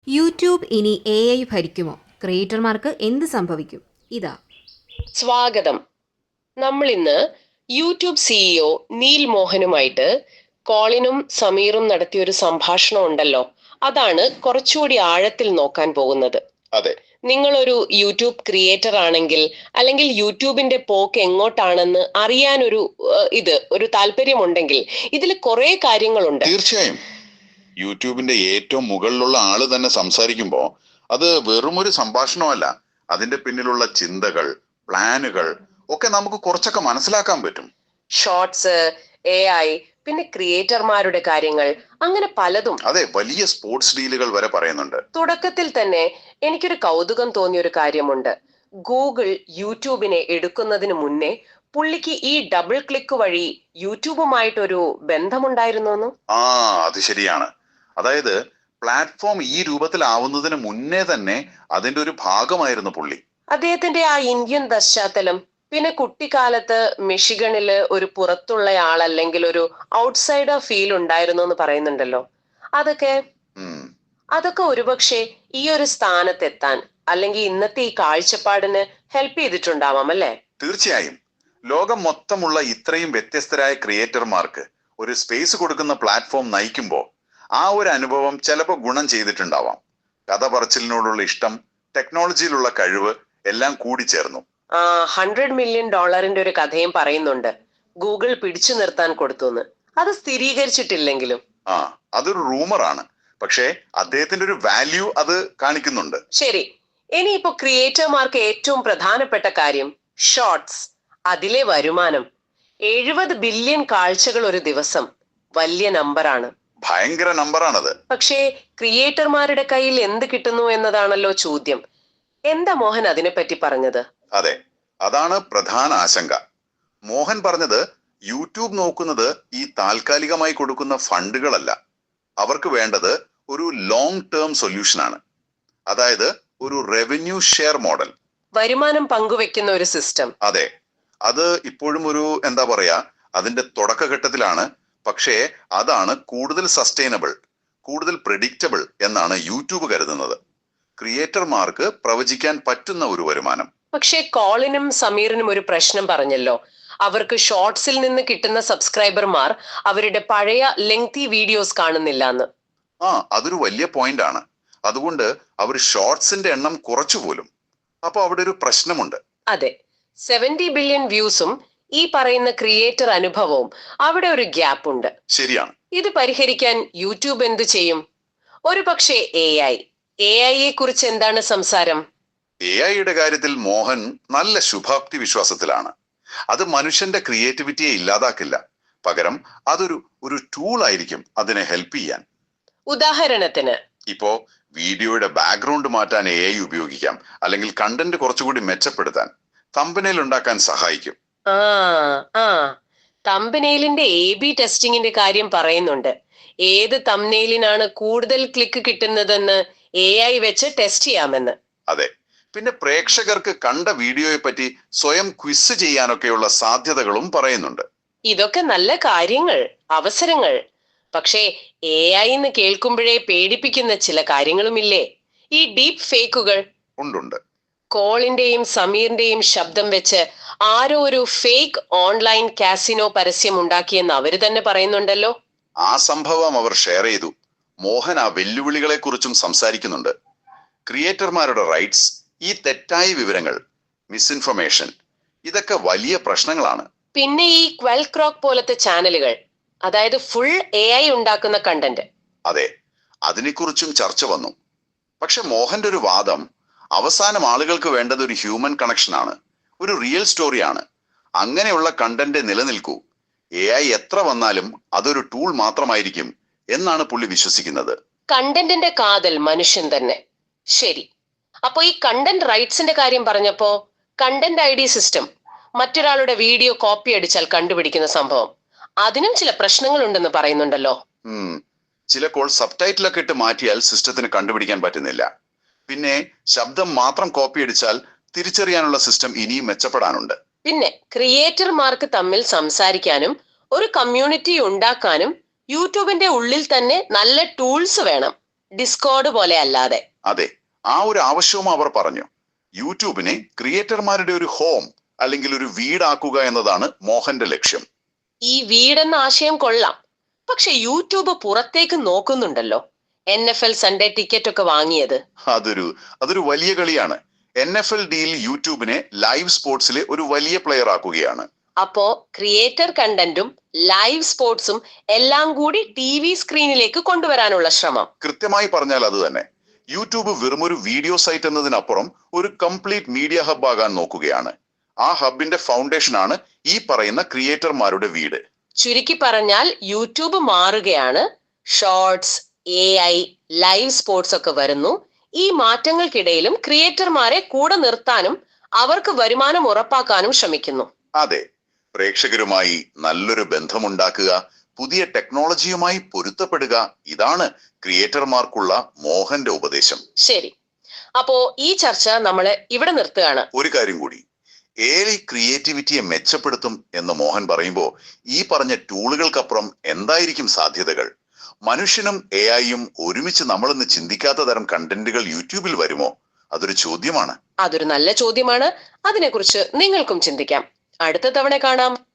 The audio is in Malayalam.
യൂട്യൂബ് ഇനി AI ഭരിക്കുമോ? ക്രിയേറ്റർമാർക്ക് എന്ത് സംഭവിക്കും? ഇതാ. സ്വാഗതം. നമ്മൾ ഇന്ന് യൂട്യൂബ് സിഇഒ നീൽ മോഹനുമായിട്ട് കോളിനും സമീറും നടത്തിയ ഒരു സംഭാഷണം ഉണ്ടല്ലോ, അതാണ് കുറച്ചുകൂടി ആഴത്തിൽ നോക്കാൻ പോകുന്നത്. അതെ, നിങ്ങളൊരു യൂട്യൂബ് ക്രിയേറ്റർ ആണെങ്കിൽ, അല്ലെങ്കിൽ യൂട്യൂബിന്റെ പോക്ക് എങ്ങോട്ടാണെന്ന് അറിയാനൊരു ഒരു താല്പര്യമുണ്ടെങ്കിൽ ഇതിൽ കുറെ കാര്യങ്ങളുണ്ട്. തീർച്ചയായും. യൂട്യൂബിന്റെ ഏറ്റവും മുകളിലുള്ള ആള് തന്നെ സംസാരിക്കുമ്പോ അത് വെറുമൊരു സംഭാഷണമല്ല. അതിന്റെ പിന്നിലുള്ള ചിന്തകൾ, പ്ലാനുകൾ ഒക്കെ നമുക്ക് കുറച്ചൊക്കെ മനസ്സിലാക്കാൻ പറ്റും. ഷോർട്സ്, AI, പിന്നെ ക്രിയേറ്റർമാരുടെ കാര്യങ്ങൾ, അങ്ങനെ പലതും. അതെ, വലിയ സ്പോർട്സ് ഡീലുകൾ വരെ പറയുന്നുണ്ട്. തുടക്കത്തിൽ തന്നെ എനിക്കൊരു കൗതുകം തോന്നിയ ഒരു കാര്യമുണ്ട്. ഗൂഗിൾ യൂട്യൂബിനെ എടുക്കുന്നതിന് മുന്നേ പുള്ളിക്ക് ഈ ഡബിൾ ക്ലിക്ക് വഴി യൂട്യൂബുമായിട്ടൊരു ബന്ധമുണ്ടായിരുന്നു. അത് ശരിയാണ്. അതായത് പ്ലാറ്റ്ഫോം ഈ രൂപത്തിലാവുന്നതിന് മുന്നേ തന്നെ അതിന്റെ ഒരു ഭാഗമായിരുന്നു പുള്ളി. അദ്ദേഹത്തിന്റെ ആ ഇന്ത്യൻ പശ്ചാത്തലം, പിന്നെ കുട്ടിക്കാലത്ത് മിഷിഗണില് ഒരു പുറത്തുള്ള ആളല്ലെങ്കിൽ ഒരു ഔട്ട്സൈഡർ ഫീൽ ഉണ്ടായിരുന്നു എന്ന് പറയുന്നുണ്ടല്ലോ. അതൊക്കെ അതൊക്കെ ഒരുപക്ഷെ ഈ ഒരു സ്ഥാനത്തെത്താൻ, അല്ലെങ്കിൽ ഇന്നത്തെ ഈ കാഴ്ചപ്പാടിന് ഹെൽപ്പ് ചെയ്തിട്ടുണ്ടാവാം അല്ലേ? തീർച്ചയായും. ലോകം മൊത്തമുള്ള ഇത്രയും വ്യത്യസ്തരായ ക്രിയേറ്റർമാർക്ക് ഒരു സ്പേസ് കൊടുക്കുന്ന പ്ലാറ്റ്ഫോം നയിക്കുമ്പോൾ ആ ഒരു അനുഭവം ചിലപ്പോൾ ഗുണം ചെയ്തിട്ടുണ്ടാവാം. കഥ പറച്ചിലിനോടുള്ള ഇഷ്ടം, ടെക്നോളജിയിലുള്ള കഴിവ് എല്ലാം കൂടിച്ചേർന്നു. $100 മില്യൺ ഒരു കഥയും പറയുന്നുണ്ട്, ഗൂഗിൾ പിടിച്ചു നിർത്താൻ കൊടുത്തുന്ന്. അത് സ്ഥിരീകരിച്ചിട്ടില്ലെങ്കിലും അതൊരു റൂമറാണ്. പക്ഷേ അദ്ദേഹത്തിന്റെ ഒരു വാല്യൂ അത് കാണിക്കുന്നുണ്ട്. ശരി, ഇനിയിപ്പോ ക്രിയേറ്റർമാർക്ക് ഏറ്റവും പ്രധാനപ്പെട്ട കാര്യം ഷോർട്സ്, അതിലെ വരുമാനം. 70 ബില്യൺ കാഴ്ചകൾ ഒരു ദിവസം, വലിയ നമ്പറാണ്, ഭയങ്കര നമ്പറാണത്. പക്ഷേ ക്രിയേറ്റർമാരുടെ കയ്യിൽ എന്ത് കിട്ടുന്നു എന്നതാണല്ലോ ചോദ്യം. എന്താ മോഹൻ അതിനെപ്പറ്റി പറഞ്ഞത്? അതെ, അതാണ് പ്രധാന ആശങ്ക. മോഹൻ പറഞ്ഞത് യൂട്യൂബ് നോക്കുന്നത് ഈ താൽക്കാലികമായി കൊടുക്കുന്ന ഫണ്ടുകളല്ല. അവർക്ക് വേണ്ടത് ഒരു ലോങ് ടേം സൊല്യൂഷൻ ആണ്. അതായത് ഒരു റവന്യൂ ഷെയർ മോഡൽ, വരുമാനം പങ്കുവെക്കുന്ന ഒരു സിസ്റ്റം. അതെ, അത് ഇപ്പോഴും ഒരു എന്താ പറയാ, അതിന്റെ തുടക്കഘട്ടത്തിലാണ്. പക്ഷേ അതാണ് കൂടുതൽ സസ്റ്റൈനബിൾ, കൂടുതൽ പ്രെഡിക്റ്റബിൾ എന്നാണ് യൂട്യൂബ് കരുതുന്നത്. ക്രിയേറ്റർമാർക്ക് പ്രവചിക്കാൻ പറ്റുന്ന ഒരു വരുമാനം. പക്ഷേ കോളിനും സമീറിനും ഒരു പ്രശ്നം പറഞ്ഞല്ലോ. അവർക്ക് ഷോർട്സിൽ നിന്ന് കിട്ടുന്ന സബ്സ്ക്രൈബർമാർ അവരുടെ പഴയ ലെങ്തി വീഡിയോസ് കാണുന്നില്ല എന്ന്. അതൊരു വലിയ പോയിന്റ് ആണ്. അതുകൊണ്ട് അവർ ഷോർട്സിന്റെ എണ്ണം കുറച്ചു പോലും. അപ്പൊ അവിടെ ഒരു പ്രശ്നമുണ്ട്. അതെ, 70 ബില്യൺ വ്യൂസും ഈ പറയുന്ന ക്രിയേറ്റർ അനുഭവവും, അവിടെ ഒരു ഗ്യാപ്പ് ഉണ്ട്. ശരിയാണ്. ഇത് പരിഹരിക്കാൻ യൂട്യൂബ് എന്തു ചെയ്യും? ഒരു പക്ഷേ എഐയെ കുറിച്ച് എന്താണ് സംസാരം? എഐയുടെ കാര്യത്തിൽ മോഹൻ നല്ല ശുഭാപ്തി വിശ്വാസത്തിലാണ്. അത് മനുഷ്യന്റെ ക്രിയേറ്റിവിറ്റിയെ ഇല്ലാതാക്കില്ല. പകരം അതൊരു ടൂൾ ആയിരിക്കും അതിനെ ഹെൽപ്പ് ചെയ്യാൻ. ഉദാഹരണത്തിന് ഇപ്പോ വീഡിയോയുടെ ബാക്ക്ഗ്രൗണ്ട് മാറ്റാൻ എഐ ഉപയോഗിക്കാം, അല്ലെങ്കിൽ കണ്ടന്റ് കുറച്ചുകൂടി മെച്ചപ്പെടുത്താൻ, തമ്പനെയിൽ ഉണ്ടാക്കാൻ സഹായിക്കും. തമ്പനെയിലിന്റെ AB ടെസ്റ്റിംഗിന്റെ കാര്യം പറയുന്നുണ്ട്. ഏത് തമ്പനെയിലിനാണ് കൂടുതൽ ക്ലിക്ക് കിട്ടുന്നതെന്ന് AI വെച്ച് ടെസ്റ്റ് ചെയ്യാമെന്ന്. അതെ, പിന്നെ പ്രേക്ഷകർക്ക് കണ്ട വീഡിയോയെ പറ്റി സ്വയം ക്വിസ് ചെയ്യാനൊക്കെയുള്ള സാധ്യതകളും പറയുന്നുണ്ട്. ഇതൊക്കെ നല്ല കാര്യങ്ങൾ, അവസരങ്ങൾ. പക്ഷേ AI എന്ന് കേൾക്കുമ്പോഴേ പേടിപ്പിക്കുന്ന ചില കാര്യങ്ങളുമില്ലേ? ഈ ഡീപ് ഫേക്കുകൾ. ഉണ്ട്. കോളിന്റെയും സമീറിന്റെയും ശബ്ദം വെച്ച് ആരോ ഒരു ഫേക്ക് ഓൺലൈൻ കാസിനോ പരസ്യം ഉണ്ടാക്കിയെന്ന് അവര് തന്നെ പറയുന്നുണ്ടല്ലോ. ആ സംഭവം അവർ ഷെയർ ചെയ്തു. മോഹൻ ആ വെല്ലുവിളികളെ കുറിച്ചും സംസാരിക്കുന്നുണ്ട്. ക്രിയേറ്റർമാരുടെ റൈറ്റ്സ്, ഈ തെറ്റായ വിവരങ്ങൾ, മിസ്ഇൻഫർമേഷൻ, ഇതൊക്കെ വലിയ പ്രശ്നങ്ങളാണ്. പിന്നെ ഈ ക്വൽ ക്രോക്ക് പോലത്തെ ചാനലുകൾ, അതായത് ഫുൾ AI ഉണ്ടാക്കുന്ന കണ്ടന്റ്. അതെ, അതിനെക്കുറിച്ചും ചർച്ച വന്നു. പക്ഷെ മോഹന്റെ ഒരു വാദം, അവസാനം ആളുകൾക്ക് വേണ്ടത് ഒരു ഹ്യൂമൻ കണക്ഷൻ ആണ്, ഒരു റിയൽ സ്റ്റോറിയാണ്. അങ്ങനെയുള്ള കണ്ടന്റ് നിലനിൽക്കൂ. AI എത്ര വന്നാലും അതൊരു ടൂൾ മാത്രമായിരിക്കും എന്നാണ് പുള്ളി വിശ്വസിക്കുന്നത്. കണ്ടന്റിന്റെ കാതൽ മനുഷ്യൻ തന്നെ. ശരി, അപ്പൊ ഈ കണ്ടന്റ് റൈറ്റ്സിന്റെ കാര്യം പറഞ്ഞപ്പോ, കണ്ടന്റ് ID സിസ്റ്റം, മറ്റൊരാളുടെ വീഡിയോ കോപ്പി അടിച്ചാൽ കണ്ടുപിടിക്കുന്ന സംഭവം, അതിനും ചില പ്രശ്നങ്ങൾ ഉണ്ടെന്ന് പറയുന്നുണ്ടല്ലോ. ചിലപ്പോൾ സബ് ടൈറ്റിലൊക്കെ ഇട്ട് മാറ്റിയാൽ സിസ്റ്റത്തിന് കണ്ടുപിടിക്കാൻ പറ്റുന്നില്ല. പിന്നെ ശബ്ദം മാത്രം കോപ്പി അടിച്ചാൽ തിരിച്ചറിയാനുള്ള സിസ്റ്റം ഇനിയും മെച്ചപ്പെടാനുണ്ട്. പിന്നെ ക്രിയേറ്റർമാർക്ക് തമ്മിൽ സംസാരിക്കാനും ഒരു കമ്മ്യൂണിറ്റി ഉണ്ടാക്കാനും യൂട്യൂബിന്റെ ഉള്ളിൽ തന്നെ നല്ല ടൂൾസ് വേണം. ഡിസ്കോഡ് പോലെ അല്ലാതെ. അതെ, ആ ഒരു ആവശ്യവും അവർ പറഞ്ഞു. യൂട്യൂബിനെ ക്രിയേറ്റർമാരുടെ ഒരു ഹോം അല്ലെങ്കിൽ ഒരു വീടാക്കുക എന്നതാണ് മോഹന്റെ ലക്ഷ്യം. ഈ വീടെന്ന ആശയം കൊള്ളാം. പക്ഷെ യൂട്യൂബ് പുറത്തേക്ക് നോക്കുന്നുണ്ടല്ലോ. NFL സൺഡേ ടിക്കറ്റ് ഒക്കെ വാങ്ങിയത്. അതൊരു വലിയ കളിയാണ്. NFL ഡീൽ യൂട്യൂബിനെ ലൈവ് സ്പോർട്സിലെ ഒരു വലിയ പ്ലെയർ ആക്കുകയാണ്. അപ്പോ ക്രിയേറ്റർ കണ്ടന്റും ലൈവ് സ്പോർട്സും എല്ലാം കൂടി TV സ്ക്രീനിലേക്ക് കൊണ്ടുവരാനുള്ള ശ്രമം. കൃത്യമായി പറഞ്ഞാൽ അത് തന്നെ. യൂട്യൂബ് വെറും ഒരു വീഡിയോ സൈറ്റ് എന്നതിനപ്പുറം ഒരു കംപ്ലീറ്റ് മീഡിയ ഹബ് ആകാൻ നോക്കുകയാണ്. ആ ഹബിന്റെ ഫൗണ്ടേഷൻ ആണ് ഈ പറയുന്ന ക്രിയേറ്റർമാരുടെ വീട്. ചുരുക്കി പറഞ്ഞാൽ യൂട്യൂബ് മാറുകയാണ്. ഷോർട്സ്, AI, ലൈവ് സ്പോർട്സ് ഒക്കെ വരുന്നു. ഈ മാറ്റങ്ങൾക്കിടയിലും ക്രിയേറ്റർമാരെ കൂടെ നിർത്താനും അവർക്ക് വരുമാനം ഉറപ്പാക്കാനും ശ്രമിക്കുന്നു. അതെ, പ്രേക്ഷകരുമായി നല്ലൊരു ബന്ധമുണ്ടാക്കുക, പുതിയ ടെക്നോളജിയുമായി പൊരുത്തപ്പെടുക, ഇതാണ് ക്രിയേറ്റർമാർക്കുള്ള മോഹന്റെ ഉപദേശം. ശരി, അപ്പോ ഈ ചർച്ച നമ്മൾ ഇവിടെ നിർത്തുകയാണ്. ഒരു കാര്യം കൂടി, AI ക്രിയേറ്റിവിറ്റിയെ മെച്ചപ്പെടുത്തും എന്ന് മോഹൻ പറയുമ്പോൾ ഈ പറഞ്ഞ ടൂളുകൾക്കപ്പുറം എന്തായിരിക്കും സാധ്യതകൾ? മനുഷ്യനും AI-യും ഒരുമിച്ച് നമ്മളൊന്ന് ചിന്തിക്കാത്ത തരം കണ്ടന്റുകൾ യൂട്യൂബിൽ വരുമോ? അതൊരു ചോദ്യമാണ്. അതൊരു നല്ല ചോദ്യമാണ്. അതിനെക്കുറിച്ച് നിങ്ങൾക്കും ചിന്തിക്കാം. അടുത്ത തവണ കാണാം.